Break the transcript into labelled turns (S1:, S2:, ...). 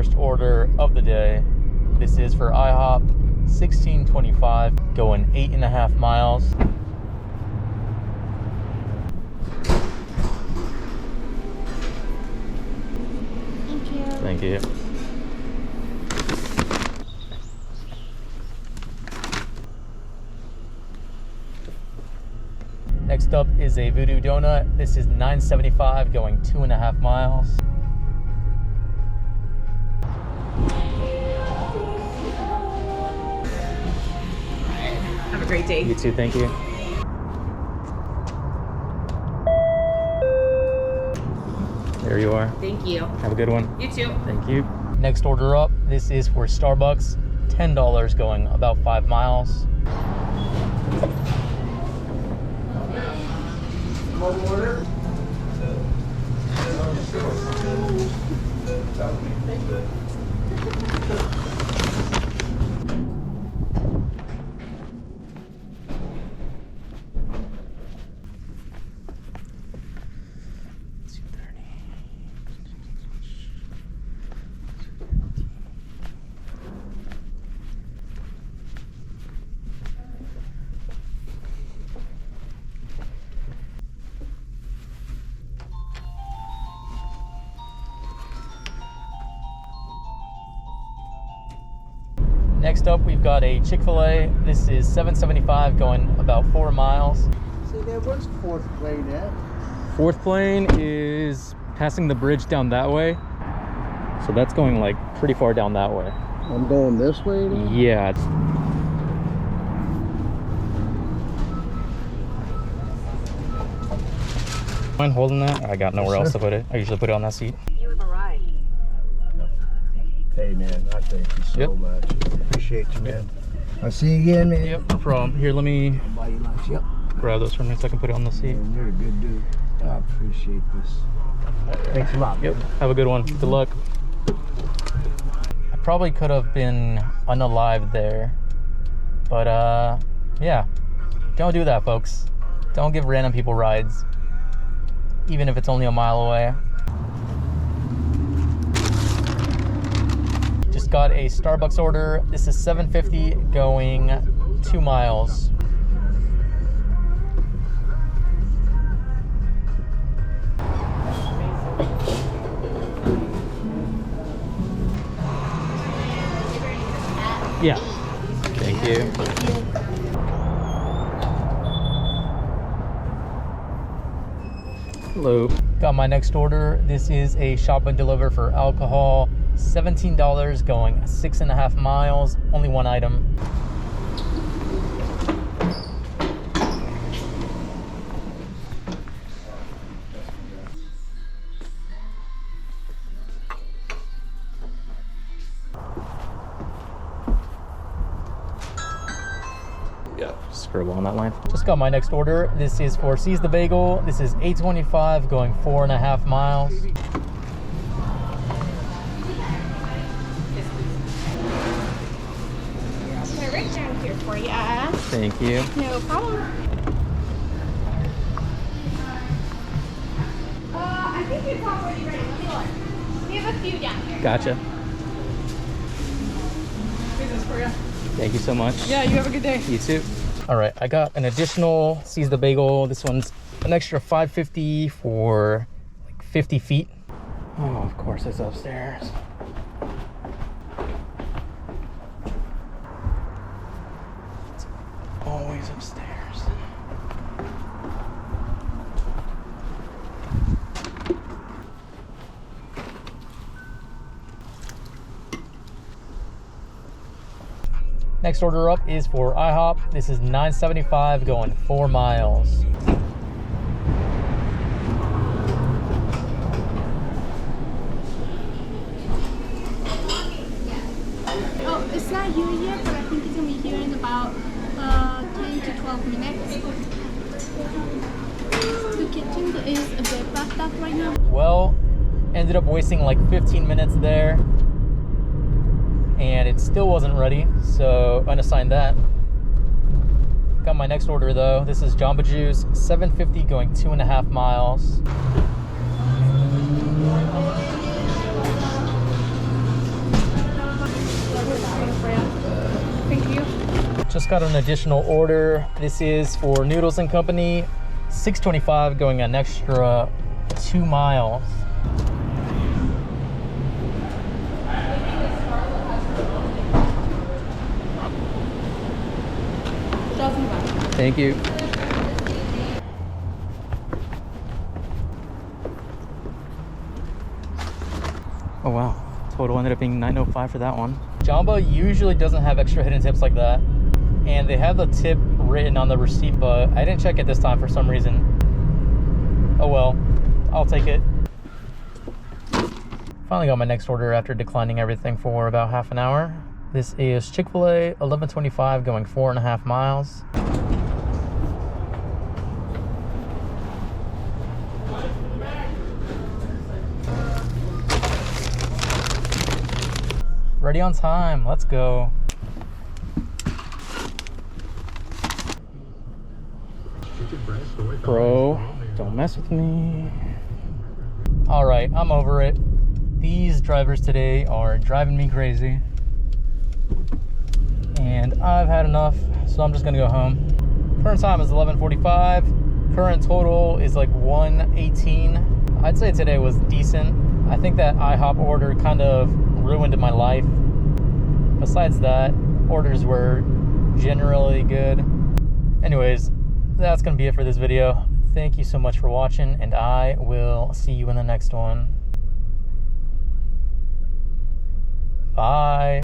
S1: first order of the day. This is for IHOP, 1625, going 8.5 miles.
S2: Thank you.
S1: Thank you. Next up is a Voodoo Donut. This is $9.75, going 2.5 miles.
S3: Have a great day.
S1: You too, thank you. There you are.
S3: Thank you.
S1: Have a good one.
S3: You too.
S1: Thank you. Next order up, this is for Starbucks, $10, going about 5 miles.
S4: Order.
S1: Next up, we've got a Chick-fil-A. This is $7.75, going about 4 miles.
S4: So there was fourth plane at.
S1: Fourth plane is passing the bridge down that way. So that's going like pretty far down that way.
S4: I'm going this way now?
S1: Yeah. Mind holding that? I got nowhere else to put it. I usually put it on that seat.
S3: You have arrived.
S4: Hey man, I thank you so much. Appreciate you, man. I'll see you again, man.
S1: Yep, no problem. Here, let me
S4: Buy you lunch. Yep.
S1: grab those for me so I can put it on the seat.
S4: Man, you're a good dude. I appreciate this. Thanks a lot.
S1: Yep, have a good one. Good luck. I probably could have been unalived there, but yeah, don't do that, folks. Don't give random people rides, even if it's only a mile away. Just got a Starbucks order. This is $7.50, going 2 miles. Yeah. Thank you. Hello. Got my next order. This is a shop and deliver for alcohol. $17, going 6.5 miles. Only one item. Yeah, scribble on that line. Just got my next order. This is for Seize the Bagel. This is $8.25, going 4.5 miles.
S2: Right down here for you.
S1: Thank you.
S2: No problem. I think it's already ready. Let me look. We have a few down here.
S1: Gotcha.
S3: Business for you.
S1: Thank you so much.
S3: Yeah, you have a good day.
S1: You too. All right, I got an additional Seize the Bagel. This one's an extra $5.50 for like 50 feet. Oh, of course it's upstairs. It's always upstairs. Next order up is for IHOP. This is $9.75, going 4 miles.
S2: Oh, it's not here yet, but I think it's gonna be here in about 10 to 12 minutes. The kitchen is a bit backed up right now.
S1: Well, ended up wasting like 15 minutes there, and it still wasn't ready, so unassigned that. Got my next order though. This is Jamba Juice, $7.50, going 2.5 miles. just got an additional order. This is for Noodles and Company, $6.25, going an extra 2 miles. Thank you. Oh wow, total ended up being $9.05 for that one. Jamba usually doesn't have extra hidden tips like that, and they have the tip written on the receipt, but I didn't check it this time for some reason. Oh well, I'll take it. Finally got my next order after declining everything for about half an hour. This is Chick-fil-A, $11.25, going 4.5 miles. Ready on time, let's go. Bro, don't mess with me. All right, I'm over it. These drivers today are driving me crazy. And I've had enough, so I'm just gonna go home. Current time is 11:45. Current total is like 118. I'd say today was decent. I think that IHOP order kind of ruined my life. Besides that, orders were generally good. Anyways, that's gonna be it for this video. Thank you so much for watching, and I will see you in the next one. Bye.